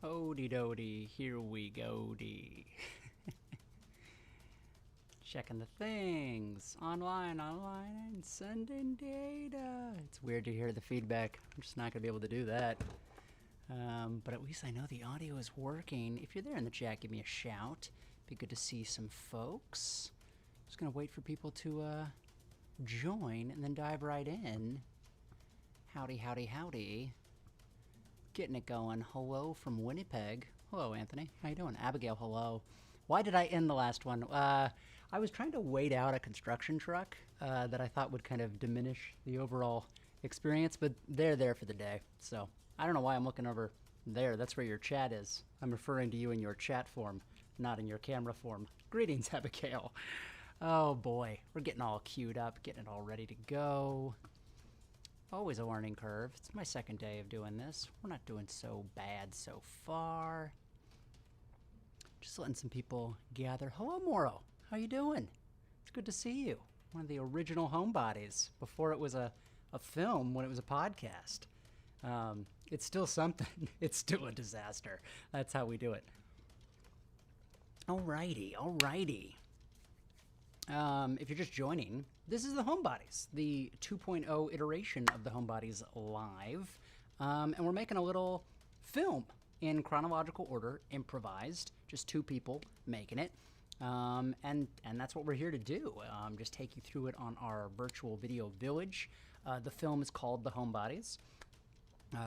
Odie doody, here we go dee. Checking the things. Online, and sending data. It's weird to hear the feedback. I'm just not going to be able to do that. But at least I know the audio is working. If you're there in the chat, give me a shout. Be good to see some folks. Just going to wait for people to join and then dive right in. Howdy, howdy, howdy. Getting it going. Hello from Winnipeg. Hello, Anthony. How you doing? Abigail, hello. Why did I end the last one? I was trying to wait out a construction truck that I thought would kind of diminish the overall experience, but they're there for the day. So I don't know why I'm looking over there. That's where your chat is. I'm referring to you in your chat form, not in your camera form. Greetings, Abigail. Oh boy, we're getting all queued up, getting it all ready to go. Always a learning curve. It's my second day of doing this. We're not doing so bad so far. Just letting some people gather. Hello, Moro. How you doing? It's good to see you. One of the original Homebodies before it was a film, when it was a podcast. It's still something. It's still a disaster. That's how we do it. Alrighty, alrighty. If you're just joining, this is the Homebodies, the 2.0 iteration of the Homebodies live. And we're making a little film in chronological order, improvised, just two people making it. And that's what we're here to do. Just take you through it on our virtual video village. The film is called The Homebodies.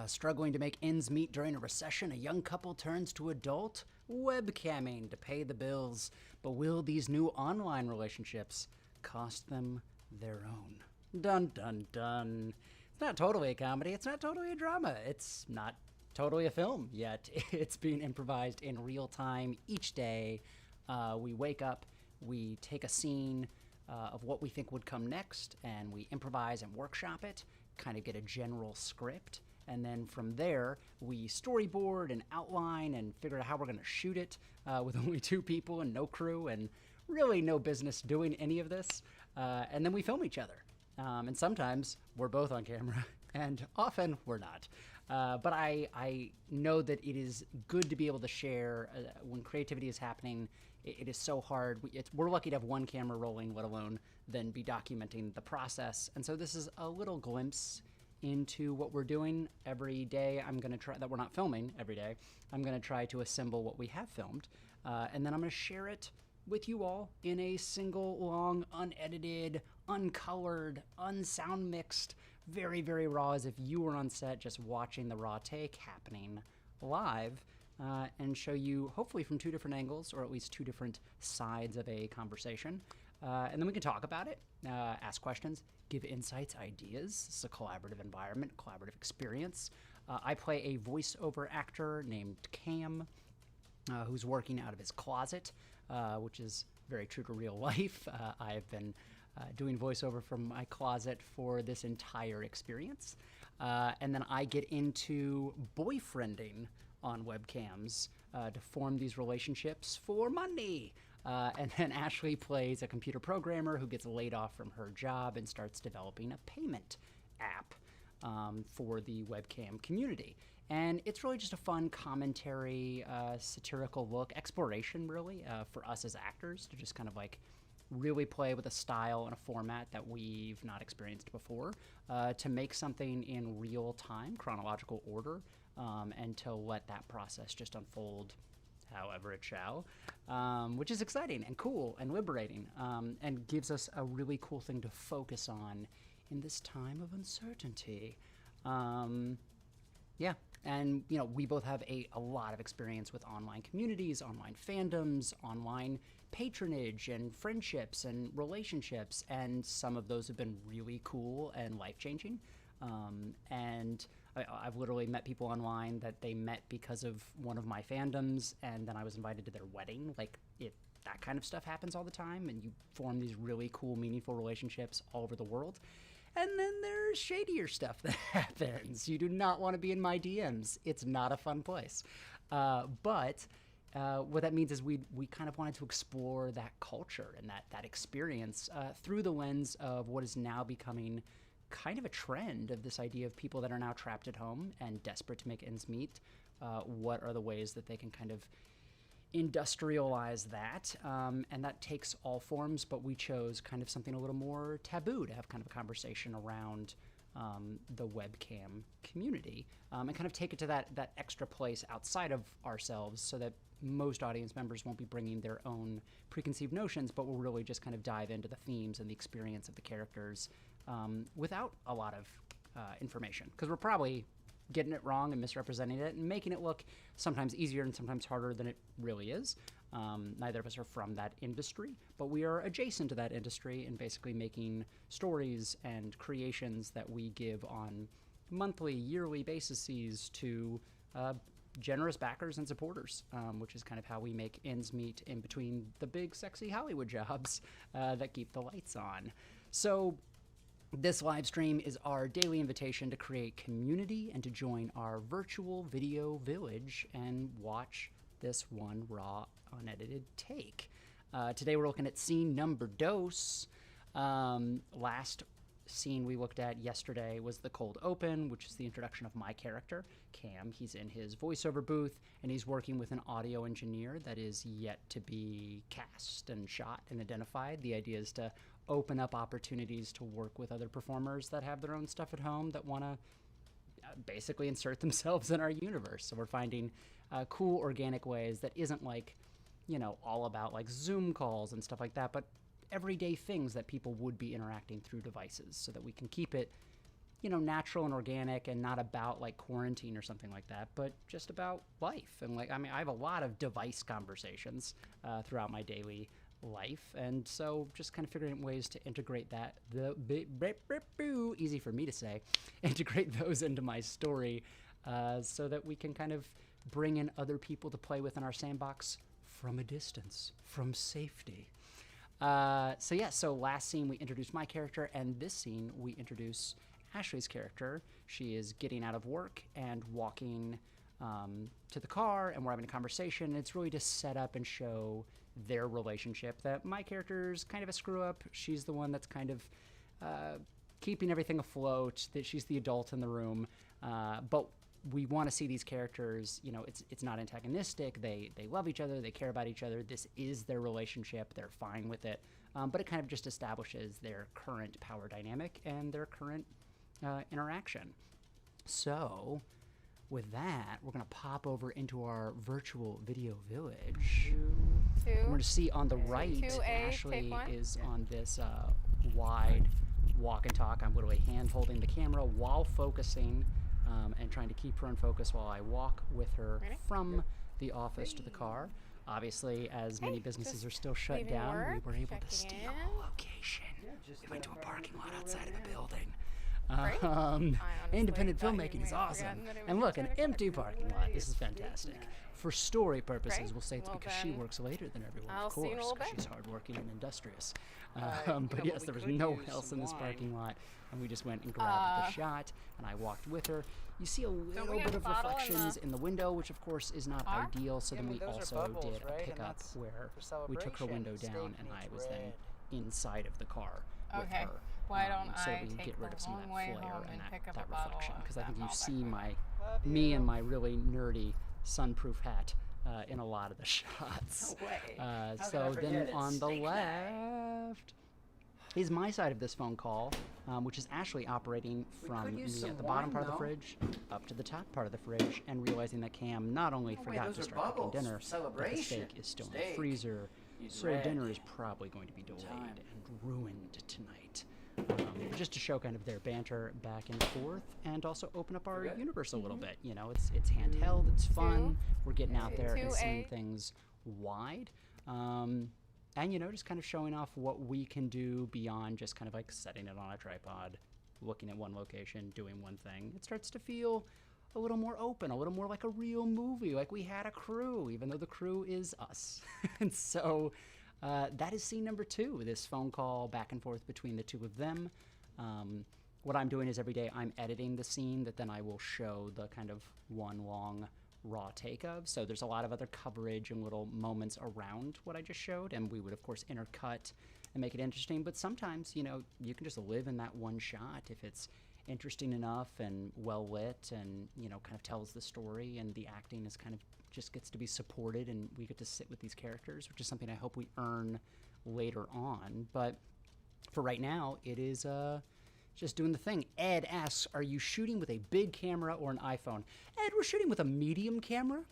Struggling to make ends meet during a recession, a young couple turns to adult webcamming to pay the bills. But will these new online relationships cost them their own? Dun, dun, dun. It's not totally a comedy. It's not totally a drama. It's not totally a film yet. It's being improvised in real time each day. We wake up, we take a scene of what we think would come next, and we improvise and workshop it, kind of get a general script. And then from there, we storyboard and outline and figure out how we're going to shoot it with only two people and no crew and really no business doing any of this. And then we film each other. And sometimes we're both on camera, and often we're not. But I know that it is good to be able to share when creativity is happening. It is so hard. We're lucky to have one camera rolling, let alone then be documenting the process. And so this is a little glimpse into what we're doing every day. I'm going to try that. We're not filming every day. I'm going to try to assemble what we have filmed, and then I'm going to share it with you all in a single, long, unedited, uncolored, unsound mixed, very, very raw, as if you were on set just watching the raw take happening live, and show you hopefully from two different angles, or at least two different sides of a conversation. And then we can talk about it, ask questions, give insights, ideas. It's a collaborative environment, collaborative experience. I play a voiceover actor named Cam, who's working out of his closet, which is very true to real life. I have been doing voiceover from my closet for this entire experience. And then I get into boyfriending on webcams to form these relationships for money. And then Ashley plays a computer programmer who gets laid off from her job and starts developing a payment app for the webcam community. And it's really just a fun commentary, satirical look, exploration really, for us as actors to just kind of like really play with a style and a format that we've not experienced before, to make something in real time, chronological order, and to let that process just unfold however it shall, which is exciting and cool and liberating, and gives us a really cool thing to focus on in this time of uncertainty. Yeah, and you know, we both have a lot of experience with online communities, online fandoms, online patronage and friendships and relationships, and some of those have been really cool and life-changing. And I've literally met people online that they met because of one of my fandoms, and then I was invited to their wedding. Like, that kind of stuff happens all the time, and you form these really cool, meaningful relationships all over the world. And then there's shadier stuff that happens. You do not want to be in my DMs. It's not a fun place. But what that means is we kind of wanted to explore that culture and that experience through the lens of what is now becoming kind of a trend of this idea of people that are now trapped at home and desperate to make ends meet, what are the ways that they can kind of industrialize that, and that takes all forms, but we chose kind of something a little more taboo to have kind of a conversation around the webcam community, and kind of take it to that extra place outside of ourselves, so that most audience members won't be bringing their own preconceived notions, but will really just kind of dive into the themes and the experience of the characters without a lot of information, because we're probably getting it wrong and misrepresenting it and making it look sometimes easier and sometimes harder than it really is. Neither of us are from that industry, but we are adjacent to that industry and basically making stories and creations that we give on monthly, yearly bases to generous backers and supporters, which is kind of how we make ends meet in between the big, sexy Hollywood jobs that keep the lights on. So this live stream is our daily invitation to create community and to join our virtual video village and watch this one raw, unedited take. Today we're looking at scene number dos. Last scene we looked at yesterday was the cold open, which is the introduction of my character, Cam. He's in his voiceover booth, and he's working with an audio engineer that is yet to be cast and shot and identified. The idea is to open up opportunities to work with other performers that have their own stuff at home that want to basically insert themselves in our universe. So we're finding cool organic ways that isn't like, you know, all about like Zoom calls and stuff like that, but everyday things that people would be interacting through devices, so that we can keep it, you know, natural and organic and not about like quarantine or something like that, but just about life. And like, I mean, I have a lot of device conversations throughout my daily life, and so just kind of figuring out ways to integrate that, easy for me to say, integrate those into my story, so that we can kind of bring in other people to play with in our sandbox from a distance, from safety. So last scene we introduced my character, and this scene we introduce Ashley's character. She is getting out of work and walking to the car, and we're having a conversation. It's really to set up and show their relationship, that my character's kind of a screw up. She's the one that's kind of keeping everything afloat, that she's the adult in the room, but we want to see these characters, you know, it's not antagonistic. They love each other. They care about each other. This is their relationship. They're fine with it. But it kind of just establishes their current power dynamic and their current interaction. So with that, we're going to pop over into our virtual video village. We're going to see on the right, Ashley is on this wide walk and talk. I'm literally hand holding the camera while focusing, and trying to keep her in focus while I walk with her from the office to the car. Obviously, as many businesses are still shut down, we were able to steal a location. We went to a parking lot outside of the building. Independent filmmaking is awesome. And look, an empty parking lot. This is fantastic. For story purposes, we'll say it's because she works later than everyone, of course, because she's hardworking and industrious. But yes, there was no one else in this parking lot, and we just went and grabbed the shot, and I walked with her. You see a little bit of reflections in the window, which of course is not ideal, so then we also did a pickup where we took her window down, and I was then inside of the car with her. Why don't so that I we can take get rid the of some of long that way flare home and and pick up that a bottle reflection, of because I think you that see Malbec. me and my really nerdy sunproof hat in a lot of the shots. No way. So then on the left is my side of this phone call, which is Ashley operating from me at the bottom part of the fridge up to the top part of the fridge, and realizing that Cam not only forgot to start cooking dinner, but the steak is still in the freezer, so dinner is probably going to be delayed and ruined tonight. Just to show kind of their banter back and forth, and also open up our universe a little bit. You know, it's handheld, it's fun. We're getting out there and seeing things wide. And, you know, just kind of showing off what we can do beyond just kind of like setting it on a tripod, looking at one location, doing one thing. It starts to feel a little more open, a little more like a real movie, like we had a crew, even though the crew is us. And so that is scene number 2, this phone call back and forth between the two of them. What I'm doing is every day I'm editing the scene that then I will show the kind of one long raw take of. So there's a lot of other coverage and little moments around what I just showed, and we would of course intercut and make it interesting. But sometimes, you know, you can just live in that one shot if it's interesting enough and well lit, and kind of tells the story, and the acting is kind of just gets to be supported, and we get to sit with these characters, which is something I hope we earn later on. But for right now, it is just doing the thing. Ed asks, are you shooting with a big camera or an iPhone? Ed, we're shooting with a medium camera.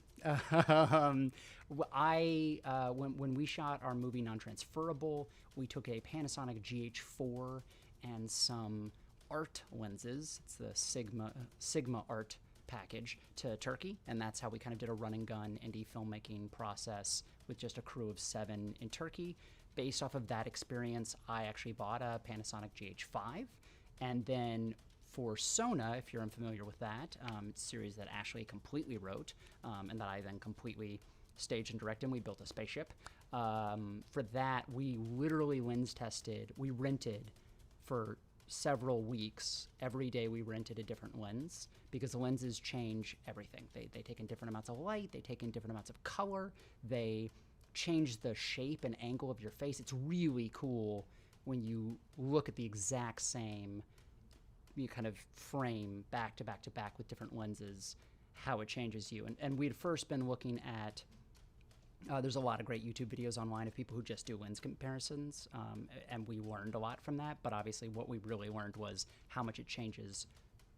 When we shot our movie Non-Transferable, we took a Panasonic GH4 and some art lenses. It's the Sigma art package to Turkey, and that's how we kind of did a run and gun indie filmmaking process with just a crew of 7 in Turkey. Based off of that experience, I actually bought a Panasonic GH5, and then for Sona, if you're unfamiliar with that, it's a series that Ashley completely wrote, and that I then completely staged and directed, and we built a spaceship. For that, we literally lens tested. We rented for several weeks. Every day we rented a different lens, because the lenses change everything. They take in different amounts of light, they take in different amounts of color, they change the shape and angle of your face. It's really cool when you look at the exact same kind of frame back to back to back with different lenses, how it changes you. And we'd first been looking at, there's a lot of great YouTube videos online of people who just do lens comparisons, and we learned a lot from that, but obviously what we really learned was how much it changes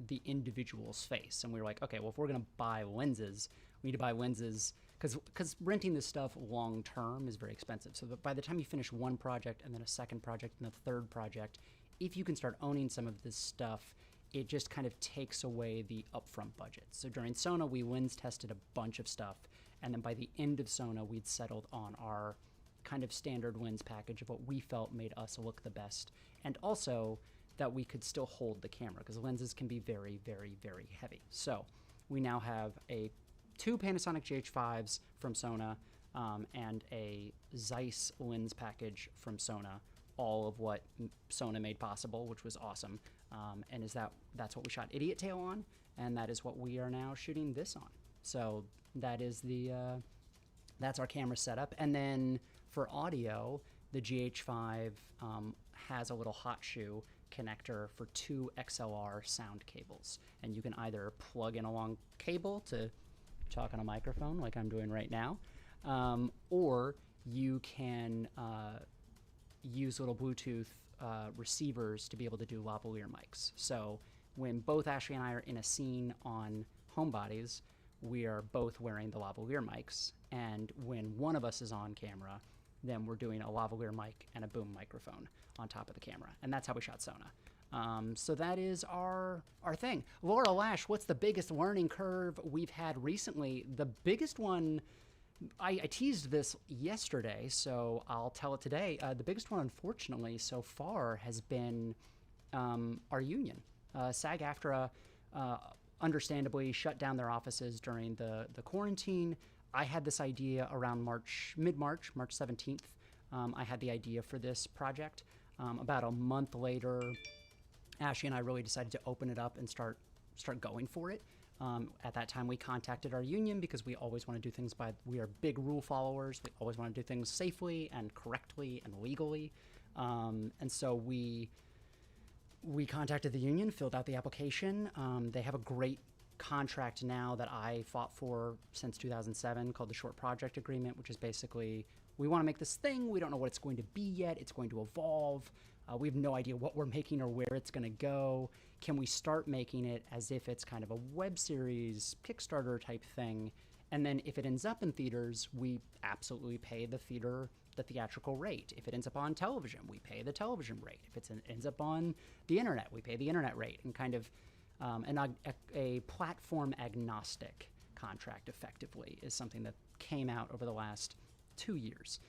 the individual's face. And we were like, okay, well, if we're gonna buy lenses, we need to buy lenses, because renting this stuff long term is very expensive. So that by the time you finish one project and then a second project and a third project, if you can start owning some of this stuff, it just kind of takes away the upfront budget. So during Sona, we lens tested a bunch of stuff, and then by the end of Sona, we'd settled on our kind of standard lens package of what we felt made us look the best, and also that we could still hold the camera, because lenses can be very, very, very heavy. So we now have 2 Panasonic GH5s from Sona, and a Zeiss lens package from Sona, all of what Sona made possible, which was awesome. And that's what we shot Idiot Tale on, and that is what we are now shooting this on. So that is that's our camera setup. And then for audio, the GH5 has a little hot shoe connector for 2 XLR sound cables, and you can either plug in a long cable to talk on a microphone like I'm doing right now, or you can use little Bluetooth receivers to be able to do lavalier mics. So when both Ashley and I are in a scene on Homebodies, we are both wearing the lavalier mics, and when one of us is on camera, then we're doing a lavalier mic and a boom microphone on top of the camera, and that's how we shot Sona. So that is our thing. Laura Lash, what's the biggest learning curve we've had recently? The biggest one, I teased this yesterday, so I'll tell it today. The biggest one, unfortunately, so far has been our union. SAG-AFTRA understandably shut down their offices during the quarantine. I had this idea around mid-March, March 17th. I had the idea for this project. About a month later, Ashley and I really decided to open it up and start going for it. At that time, we contacted our union because we always want to do things we are big rule followers. We always want to do things safely and correctly and legally. And so we contacted the union, filled out the application. They have a great contract now that I fought for since 2007 called the Short Project Agreement, which is basically, we want to make this thing. We don't know what it's going to be yet. It's going to evolve. We have no idea what we're making or where it's going to go. Can we start making it as if it's kind of a web series, Kickstarter type thing? And then if it ends up in theaters, we absolutely pay the theatrical rate. If it ends up on television, we pay the television rate. If it ends up on the internet, we pay the internet rate. And kind of a platform agnostic contract effectively is something that came out over the last 2 years.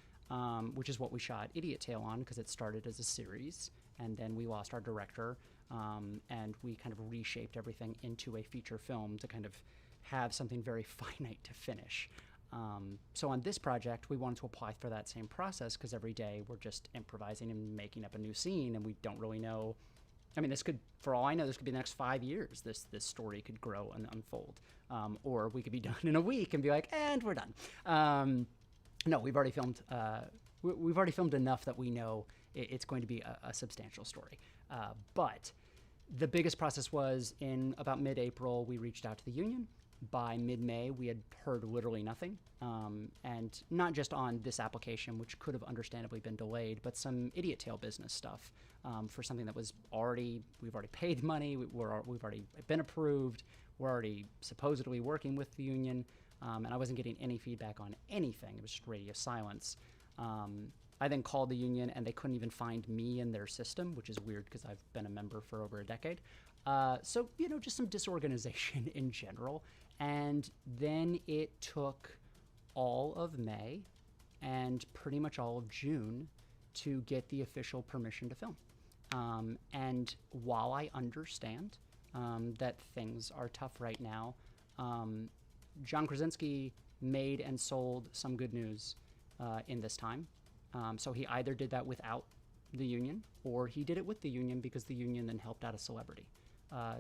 Which is what we shot Idiot Tale on, because it started as a series, and then we lost our director, and we kind of reshaped everything into a feature film to kind of have something very finite to finish. So on this project, we wanted to apply for that same process, because every day we're just improvising and making up a new scene, and we don't really know. I mean, this could, for all I know, this could be the next 5 years. This story could grow and unfold, or we could be done in a week and be like, and we're done. No, we've already filmed. We've already filmed enough that we know it's going to be a substantial story. But The biggest process was in about mid-April, we reached out to the union. By mid-May, we had heard literally nothing. And not just on this application, which could have understandably been delayed, but some idiot tail business stuff for something that was we've already paid money, we've already been approved, we're already supposedly working with the union, and I wasn't getting any feedback on anything. It was just radio silence. I then called the union, and they couldn't even find me in their system, which is weird because I've been a member for over a decade. So, just some disorganization in general. And then it took all of May and pretty much all of June to get the official permission to film. And while I understand that things are tough right now, John Krasinski made and sold some good news in this time. So he either did that without the union, or he did it with the union because the union then helped out a celebrity.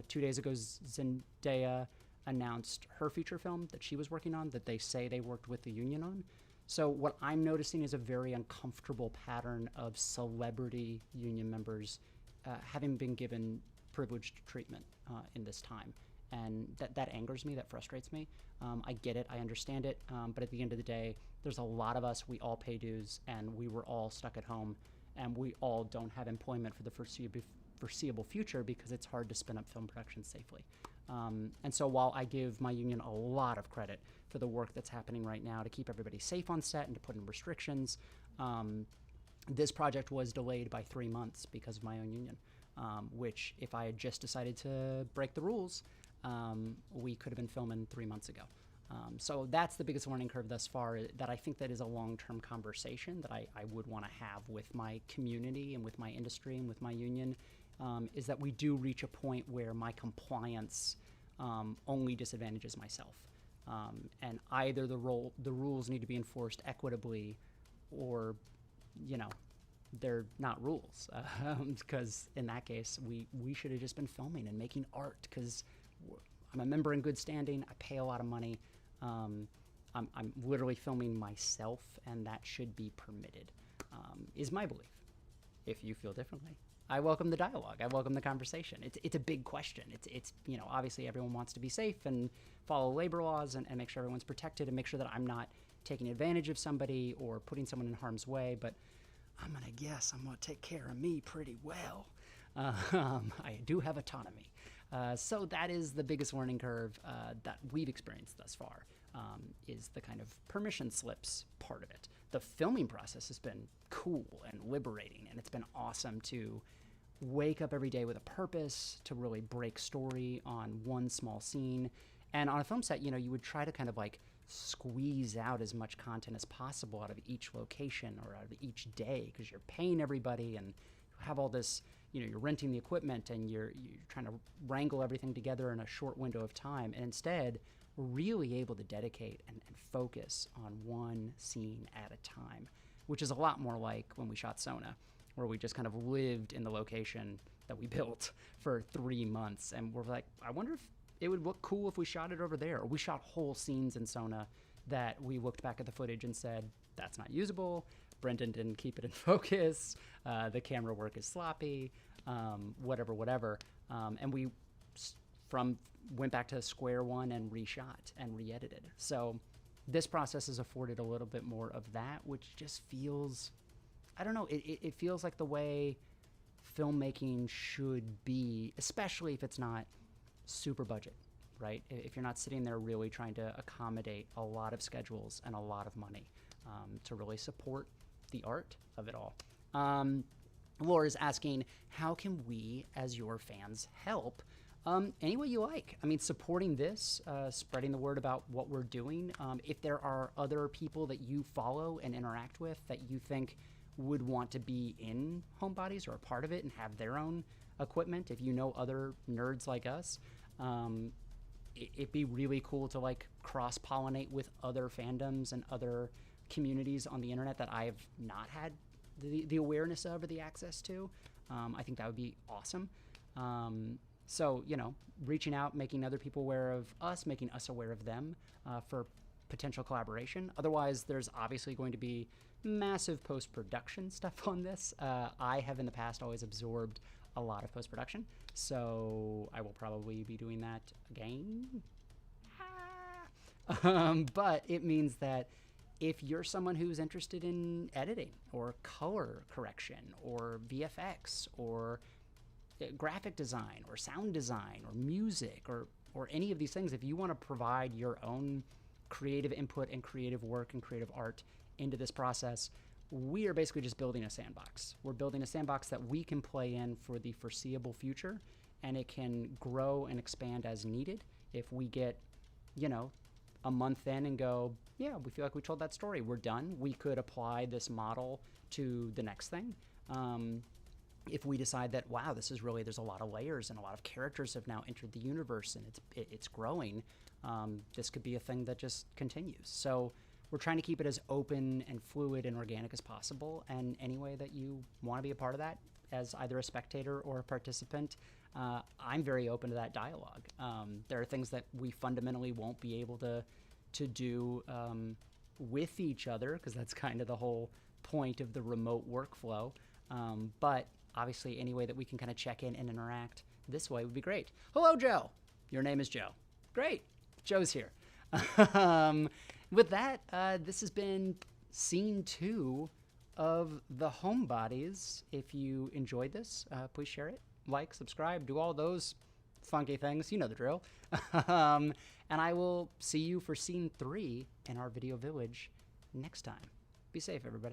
2 days ago, Zendaya announced her feature film that she was working on that they say they worked with the union on. So what I'm noticing is a very uncomfortable pattern of celebrity union members having been given privileged treatment in this time. And that angers me, that frustrates me. I get it, I understand it, but at the end of the day, there's a lot of us, we all pay dues, and we were all stuck at home, and we all don't have employment for the foreseeable future because it's hard to spin up film production safely. And so while I give my union a lot of credit for the work that's happening right now to keep everybody safe on set and to put in restrictions, this project was delayed by 3 months because of my own union, which if I had just decided to break the rules, we could have been filming 3 months ago. So that's the biggest learning curve thus far that I think that is a long-term conversation that I would want to have with my community and with my industry and with my union, is that we do reach a point where my compliance only disadvantages myself. And either the rules need to be enforced equitably, or, they're not rules. Because in that case, we should have just been filming and making art, because I'm a member in good standing. I pay a lot of money. I'm literally filming myself, and that should be permitted, is my belief. If you feel differently, I welcome the dialogue. I welcome the conversation. It's a big question. It's obviously everyone wants to be safe and follow labor laws and make sure everyone's protected and make sure that I'm not taking advantage of somebody or putting someone in harm's way. But I'm going to guess I'm going to take care of me pretty well. I do have autonomy. So that is the biggest learning curve that we've experienced thus far, is the kind of permission slips part of it. The filming process has been cool and liberating, and it's been awesome to wake up every day with a purpose, to really break story on one small scene. And on a film set, you would try to kind of like squeeze out as much content as possible out of each location or out of each day, because you're paying everybody and have all this, you're renting the equipment and you're trying to wrangle everything together in a short window of time. And instead, we're really able to dedicate and focus on one scene at a time, which is a lot more like when we shot Sona, where we just kind of lived in the location that we built for 3 months. And we're like, I wonder if it would look cool if we shot it over there. Or we shot whole scenes in Sona that we looked back at the footage and said, that's not usable. Brendan didn't keep it in focus. The camera work is sloppy, whatever. And we went back to square one and reshot and re-edited. So this process has afforded a little bit more of that, which just feels, I don't know, it feels like the way filmmaking should be, especially if it's not super budget, right? If you're not sitting there really trying to accommodate a lot of schedules and a lot of money to really support the art of it all. Laura's asking, how can we as your fans help? Any way you like. I mean, supporting this, spreading the word about what we're doing. If there are other people that you follow and interact with that you think would want to be in Homebodies or a part of it and have their own equipment, if you know other nerds like us, it'd be really cool to like cross-pollinate with other fandoms and other communities on the internet that I've not had the awareness of or the access to. I think that would be awesome. So, reaching out, making other people aware of us, making us aware of them for potential collaboration. Otherwise, there's obviously going to be massive post-production stuff on this. I have in the past always absorbed a lot of post-production. So I will probably be doing that again. But it means that if you're someone who's interested in editing or color correction or VFX or graphic design or sound design or music or any of these things, if you want to provide your own creative input and creative work and creative art into this process, we are basically just building a sandbox. We're building a sandbox that we can play in for the foreseeable future, and it can grow and expand as needed. If we get, a month in and go, yeah, we feel like we told that story, we're done, we could apply this model to the next thing. If we decide that, wow, this is really, there's a lot of layers and a lot of characters have now entered the universe and it's growing, this could be a thing that just continues. So we're trying to keep it as open and fluid and organic as possible. And any way that you want to be a part of that as either a spectator or a participant, I'm very open to that dialogue. There are things that we fundamentally won't be able to do with each other, because that's kind of the whole point of the remote workflow. But obviously any way that we can kind of check in and interact this way would be great. Hello, Joe. Your name is Joe. Great. Joe's here. With that, this has been scene 2 of the Homebodies. If you enjoyed this, please share it, like, subscribe, do all those funky things. You know the drill. And I will see you for scene 3 in our video village next time. Be safe, everybody.